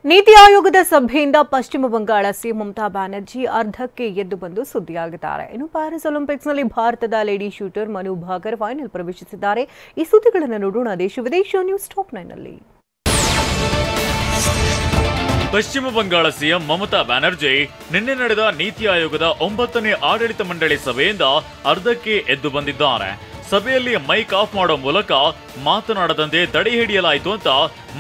ನೀತಿ ಆಯೋಗದ ಸಭೆಯಿಂದ ಪಶ್ಚಿಮ ಬಂಗಾಳ ಸಿಎಂ ಮಮತಾ ಬ್ಯಾನರ್ಜಿ ಅರ್ಧಕ್ಕೆ ಎದ್ದು ಬಂದು ಸುದ್ದಿಯಾಗಿದ್ದಾರೆ. ಇನ್ನು ಪ್ಯಾರಿಸ್ ಒಲಿಂಪಿಕ್ಸ್ನಲ್ಲಿ ಭಾರತದ lady shooter Manu Bhaker final ಪ್ರವೇಶಿಸಿದ್ದಾರೆ. ಈ ಸುದ್ದಿಗಳನ್ನು ನೋಡೋಣ ದೇಶ ವಿದೇಶ ನ್ಯೂಸ್ ಟಾಪ್ 9 ನಲ್ಲಿ. ಪಶ್ಚಿಮ ಬಂಗಾಳ ಸಿಎಂ ಮಮತಾ ಬ್ಯಾನರ್ಜಿ ನಿನ್ನೆ ನಡೆದ ನೀತಿ ಆಯೋಗದ 9ನೇ ಆಡಳಿತ ಮಂಡಳಿ ಸಭೆಯಿಂದ ಅರ್ಧಕ್ಕೆ ಎದ್ದು ಬಂದಿದ್ದಾರೆ. ಸಭೆಯಲ್ಲಿ ಮೈಕ್ ಆಫ್ ಮಾಡೋ ಮೂಲಕ ಮಾತನಾಡದಂತೆ ತಡೆ ಹಿಡಿಯಲಾಯಿತು ಅಂತ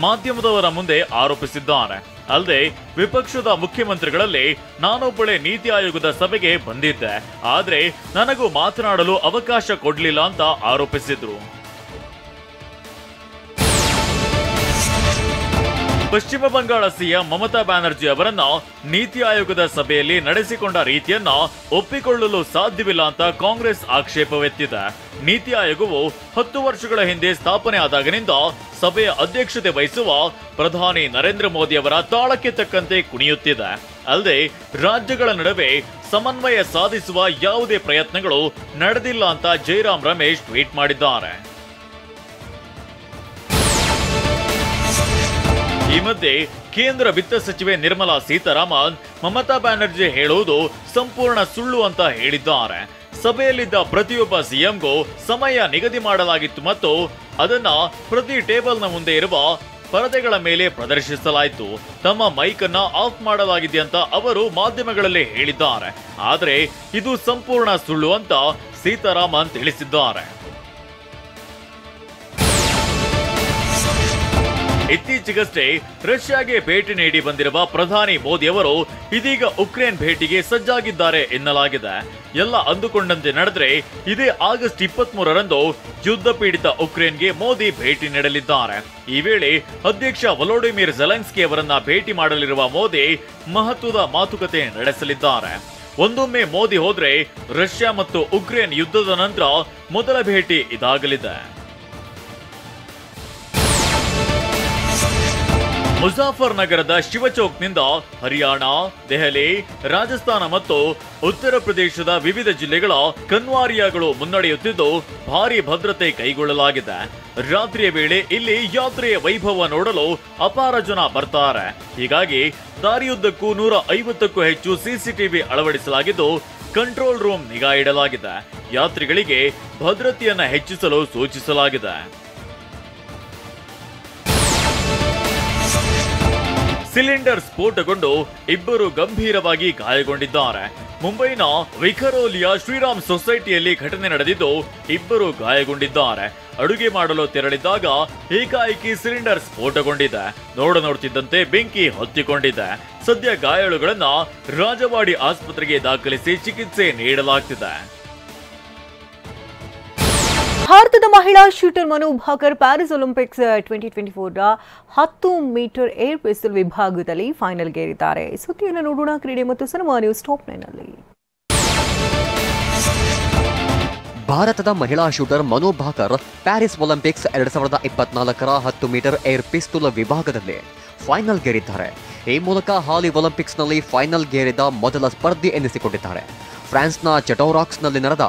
ಮಾಧ್ಯಮದವರ ಮುಂದೆ ಆರೋಪಿಸಿದ್ದಾರೆ. ಅಲ್ಲದೆ ವಿಪಕ್ಷದ ಮುಖ್ಯಮಂತ್ರಿಗಳಲ್ಲಿ ನಾನೊಬ್ಬಳೇ ನೀತಿ ಆಯೋಗದ ಸಭೆಗೆ ಬಂದಿದ್ದೆ, ಆದ್ರೆ ನನಗೂ ಮಾತನಾಡಲು ಅವಕಾಶ ಕೊಡ್ಲಿಲ್ಲ ಅಂತ ಆರೋಪಿಸಿದ್ರು. ಪಶ್ಚಿಮ ಬಂಗಾಳ ಸಿಎಂ ಮಮತಾ ಬ್ಯಾನರ್ಜಿ ಅವರನ್ನ ನೀತಿ ಆಯೋಗದ ಸಭೆಯಲ್ಲಿ ನಡೆಸಿಕೊಂಡ ರೀತಿಯನ್ನ ಒಪ್ಪಿಕೊಳ್ಳಲು ಸಾಧ್ಯವಿಲ್ಲ ಅಂತ ಕಾಂಗ್ರೆಸ್ ಆಕ್ಷೇಪವೆತ್ತಿದೆ. ನೀತಿ ಆಯೋಗವು 10 ವರ್ಷಗಳ ಹಿಂದೆ ಸ್ಥಾಪನೆ ಆದಾಗಿನಿಂದ ಸಭೆಯ ಅಧ್ಯಕ್ಷತೆ ವಹಿಸುವ ಪ್ರಧಾನಿ ನರೇಂದ್ರ ಮೋದಿ ಅವರ ತಾಳಕ್ಕೆ ತಕ್ಕಂತೆ ಕುಣಿಯುತ್ತಿದೆ. ಅಲ್ಲದೆ ರಾಜ್ಯಗಳ ನಡುವೆ ಸಮನ್ವಯ ಸಾಧಿಸುವ ಯಾವುದೇ ಪ್ರಯತ್ನಗಳು ನಡೆದಿಲ್ಲ ಅಂತ ಜೈರಾಮ್ ರಮೇಶ್ ಟ್ವೀಟ್ ಮಾಡಿದ್ದಾರೆ. ಈ ಮಧ್ಯೆ ಕೇಂದ್ರ ವಿತ್ತ ಸಚಿವೆ ನಿರ್ಮಲಾ ಸೀತಾರಾಮನ್ ಮಮತಾ ಬ್ಯಾನರ್ಜಿ ಹೇಳುವುದು ಸಂಪೂರ್ಣ ಸುಳ್ಳು ಅಂತ ಹೇಳಿದ್ದಾರೆ. ಸಭೆಯಲ್ಲಿದ್ದ ಪ್ರತಿಯೊಬ್ಬ ಸಿಎಂಗೂ ಸಮಯ ನಿಗದಿ ಮಾಡಲಾಗಿತ್ತು ಮತ್ತು ಅದನ್ನ ಪ್ರತಿ ಟೇಬಲ್ನ ಮುಂದೆ ಇರುವ ಪರದೆಗಳ ಮೇಲೆ ಪ್ರದರ್ಶಿಸಲಾಯಿತು. ತಮ್ಮ ಮೈಕ್ ಅನ್ನ ಆಫ್ ಮಾಡಲಾಗಿದೆ ಅಂತ ಅವರು ಮಾಧ್ಯಮಗಳಲ್ಲಿ ಹೇಳಿದ್ದಾರೆ. ಆದರೆ ಇದು ಸಂಪೂರ್ಣ ಸುಳ್ಳು ಅಂತ ಸೀತಾರಾಮನ್ ತಿಳಿಸಿದ್ದಾರೆ. ಇತ್ತೀಚೆಗಷ್ಟೇ ರಷ್ಯಾಗೆ ಭೇಟಿ ನೀಡಿ ಬಂದಿರುವ ಪ್ರಧಾನಿ ಮೋದಿ ಅವರು ಇದೀಗ ಉಕ್ರೇನ್ ಭೇಟಿಗೆ ಸಜ್ಜಾಗಿದ್ದಾರೆ ಎನ್ನಲಾಗಿದೆ. ಎಲ್ಲ ಅಂದುಕೊಂಡಂತೆ ನಡೆದ್ರೆ ಇದೇ ಆಗಸ್ಟ್ 23ರಂದು ಯುದ್ಧ ಪೀಡಿತ ಉಕ್ರೇನ್ಗೆ ಮೋದಿ ಭೇಟಿ ನೀಡಲಿದ್ದಾರೆ. ಈ ವೇಳೆ ಅಧ್ಯಕ್ಷ ವೊಲೋಡಿಮಿರ್ ಝೆಲೆನ್ಸ್ಕಿ ಅವರನ್ನ ಭೇಟಿ ಮಾಡಲಿರುವ ಮೋದಿ ಮಹತ್ವದ ಮಾತುಕತೆ ನಡೆಸಲಿದ್ದಾರೆ. ಒಂದೊಮ್ಮೆ ಮೋದಿ ಹೋದ್ರೆ ರಷ್ಯಾ ಮತ್ತು ಉಕ್ರೇನ್ ಯುದ್ಧದ ನಂತರ ಮೊದಲ ಭೇಟಿ ಇದಾಗಲಿದೆ. ಮುಜಾಫರ್ ನಗರದ ಶಿವಚೌಕ್ನಿಂದ ಹರಿಯಾಣ, ದೆಹಲಿ, ರಾಜಸ್ಥಾನ ಮತ್ತು ಉತ್ತರ ಪ್ರದೇಶದ ವಿವಿಧ ಜಿಲ್ಲೆಗಳ ಕನ್ವಾರಿಯಾಗಳು ಮುನ್ನಡೆಯುತ್ತಿದ್ದು ಭಾರಿ ಭದ್ರತೆ ಕೈಗೊಳ್ಳಲಾಗಿದೆ. ರಾತ್ರಿಯ ವೇಳೆ ಇಲ್ಲಿ ಯಾತ್ರೆಯ ವೈಭವ ನೋಡಲು ಅಪಾರ ಜನ ಬರ್ತಾರೆ. ಹೀಗಾಗಿ ದಾರಿಯುದ್ದಕ್ಕೂ 150ಕ್ಕೂ ಹೆಚ್ಚು ಸಿಸಿಟಿವಿ ಅಳವಡಿಸಲಾಗಿದ್ದು ಕಂಟ್ರೋಲ್ ರೂಮ್ ನಿಗಾ ಇಡಲಾಗಿದೆ. ಯಾತ್ರಿಗಳಿಗೆ ಭದ್ರತೆಯನ್ನ ಹೆಚ್ಚಿಸಲು ಸೂಚಿಸಲಾಗಿದೆ. ಸಿಲಿಂಡರ್ ಸ್ಫೋಟಗೊಂಡು ಇಬ್ಬರು ಗಂಭೀರವಾಗಿ ಗಾಯಗೊಂಡಿದ್ದಾರೆ. ಮುಂಬೈನ ವಿಖರೋಲಿಯ ಶ್ರೀರಾಮ್ ಸೊಸೈಟಿಯಲ್ಲಿ ಘಟನೆ ನಡೆದಿದ್ದು ಇಬ್ಬರು ಗಾಯಗೊಂಡಿದ್ದಾರೆ. ಅಡುಗೆ ಮಾಡಲು ತೆರಳಿದ್ದಾಗ ಏಕಾಏಕಿ ಸಿಲಿಂಡರ್ ಸ್ಫೋಟಗೊಂಡಿದೆ. ನೋಡುತ್ತಿದ್ದಂತೆ ಬೆಂಕಿ ಹೊತ್ತಿಕೊಂಡಿದೆ. ಸದ್ಯ ಗಾಯಾಳುಗಳನ್ನ ರಾಜವಾಡಿ ಆಸ್ಪತ್ರೆಗೆ ದಾಖಲಿಸಿ ಚಿಕಿತ್ಸೆ ನೀಡಲಾಗ್ತಿದೆ. ಭಾರತದ ಮಹಿಳಾ shooter Manu Bhaker Paris Olympics 2024ರ 10 ಮೀಟರ್ ಏರ್ ಪಿಸ್ತೂಲ್ ವಿಭಾಗದಲ್ಲಿ ಫೈನಲ್ಗೇರಿದ್ದಾರೆ. ಸುದ್ದಿಯನ್ನು ನೋಡೋಣ ಕ್ರೀಡೆ ಮತ್ತು ಸಿನಿಮಾ ನ್ಯೂಸ್ ಟಾಪ್ 9 ನಲ್ಲಿ. ಭಾರತದ ಮಹಿಳಾ shooter Manu Bhaker Paris Olympics 2024ರ 10 ಮೀಟರ್ ಏರ್ ಪಿಸ್ತೂಲ್ ವಿಭಾಗದಲ್ಲಿ ಫೈನಲ್ಗೇರಿದ್ದಾರೆ. ಈ ಮೂಲಕ ಹಾಲಿ ಒಲಿಂಪಿಕ್ಸ್ನಲ್ಲಿ ಫೈನಲ್ಗೇರಿದ ಮೊದಲ ಸ್ಪರ್ಧಿ ಎನಿಸಿಕೊಂಡಿದ್ದಾರೆ. ಫ್ರಾನ್ಸ್ನ ಚಟೌರಾಕ್ಸ್ನಲ್ಲಿ ನಡೆದ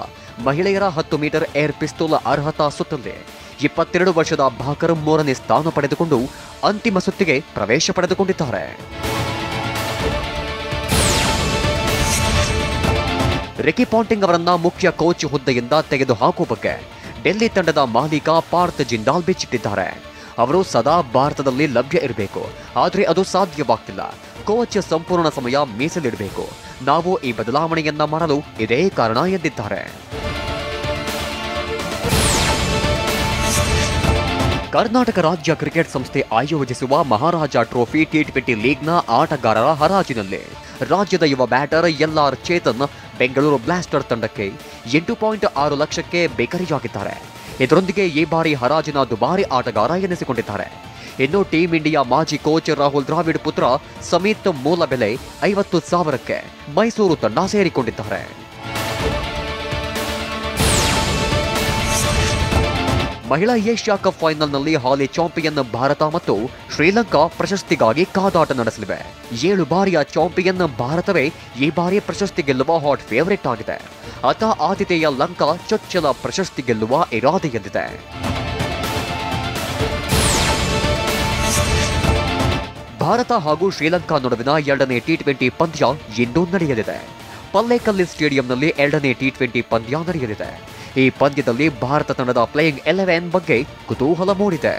ಮಹಿಳೆಯರ 10 ಮೀಟರ್ ಏರ್ ಪಿಸ್ತೂಲ್ ಅರ್ಹತಾ ಸುತ್ತಲ್ಲಿ 22 ವರ್ಷದ ಭಾಕರ್ 3ನೇ ಸ್ಥಾನ ಪಡೆದುಕೊಂಡು ಅಂತಿಮ ಸುತ್ತಿಗೆ ಪ್ರವೇಶ ಪಡೆದುಕೊಂಡಿದ್ದಾರೆ. ರಿಕಿ ಪಾಂಟಿಂಗ್ ಅವರನ್ನ ಮುಖ್ಯ ಕೋಚ್ ಹುದ್ದೆಯಿಂದ ತೆಗೆದುಹಾಕುವ ಬಗ್ಗೆ ಡೆಲ್ಲಿ ತಂಡದ ಮಾಲೀಕ ಪಾರ್ಥ್ ಜಿಂದಾಲ್ ಬಿಚ್ಚಿಟ್ಟಿದ್ದಾರೆ. ಅವರು ಸದಾ ಭಾರತದಲ್ಲಿ ಲಭ್ಯ ಇರಬೇಕು, ಆದರೆ ಅದು ಸಾಧ್ಯವಾಗ್ತಿಲ್ಲ. ಕೋಚ್ ಸಂಪೂರ್ಣ ಸಮಯ ಮೀಸಲಿಡಬೇಕು. ನಾವು ಈ ಬದಲಾವಣೆಯನ್ನ ಮಾಡಲು ಇದೇ ಕಾರಣ ಎಂದಿದ್ದಾರೆ. ಕರ್ನಾಟಕ ರಾಜ್ಯ ಕ್ರಿಕೆಟ್ ಸಂಸ್ಥೆ ಆಯೋಜಿಸುವ ಮಹಾರಾಜ ಟ್ರೋಫಿ ಟಿ20 ಲೀಗ್ನ ಆಟಗಾರರ ಹರಾಜಿನಲ್ಲಿ ರಾಜ್ಯದ ಯುವ batter LR Chetan Bengaluru blaster ತಂಡಕ್ಕೆ 8.6 ಲಕ್ಷಕ್ಕೆ ಬೇಕರಿಯಾಗಿದ್ದಾರೆ. ಇದರೊಂದಿಗೆ ಈ ಬಾರಿ ಹರಾಜಿನ ದುಬಾರಿ ಆಟಗಾರ ಎನಿಸಿಕೊಂಡಿದ್ದಾರೆ. ಇನ್ನು ಟೀಂ ಇಂಡಿಯಾ ಮಾಜಿ ಕೋಚ್ ರಾಹುಲ್ ದ್ರಾವಿಡ್ ಪುತ್ರ ಸಮಿತ್ ಮೂಲ ಬೆಲೆ 50,000ಕ್ಕೆ ಮೈಸೂರು ತಂಡ ಸೇರಿಕೊಂಡಿದ್ದಾರೆ. ಮಹಿಳಾ ಏಷ್ಯಾ ಕಪ್ ಫೈನಲ್ನಲ್ಲಿ ಹಾಲಿ ಚಾಂಪಿಯನ್ ಭಾರತ ಮತ್ತು ಶ್ರೀಲಂಕಾ ಪ್ರಶಸ್ತಿಗಾಗಿ ಕಾದಾಟ ನಡೆಸಲಿವೆ. 7 ಬಾರಿಯ ಚಾಂಪಿಯನ್ ಭಾರತವೇ ಈ ಬಾರಿ ಪ್ರಶಸ್ತಿ ಗೆಲ್ಲುವ ಹಾಟ್ ಫೇವರಿಟ್ ಆಗಿದೆ. ಆತಿಥೇಯ ಲಂಕಾ ಚೊಚ್ಚಲ ಪ್ರಶಸ್ತಿ ಗೆಲ್ಲುವ ಇರಾದೆಯಲ್ಲಿದೆ. ಭಾರತ ಹಾಗೂ ಶ್ರೀಲಂಕಾ ನಡುವಿನ 2ನೇ ಟಿ20 ಪಂದ್ಯ ಇಂದು ನಡೆಯಲಿದೆ. ಪಲ್ಲೇಕಲ್ಲಿ ಸ್ಟೇಡಿಯಂನಲ್ಲಿ 2ನೇ ಟಿ20 ಪಂದ್ಯ ನಡೆಯಲಿದೆ. ಈ ಪಂದ್ಯದಲ್ಲಿ ಭಾರತ ತಂಡದ ಪ್ಲೇಯಿಂಗ್ 11 ಬಗ್ಗೆ ಕುತೂಹಲ ಮೂಡಿದೆ.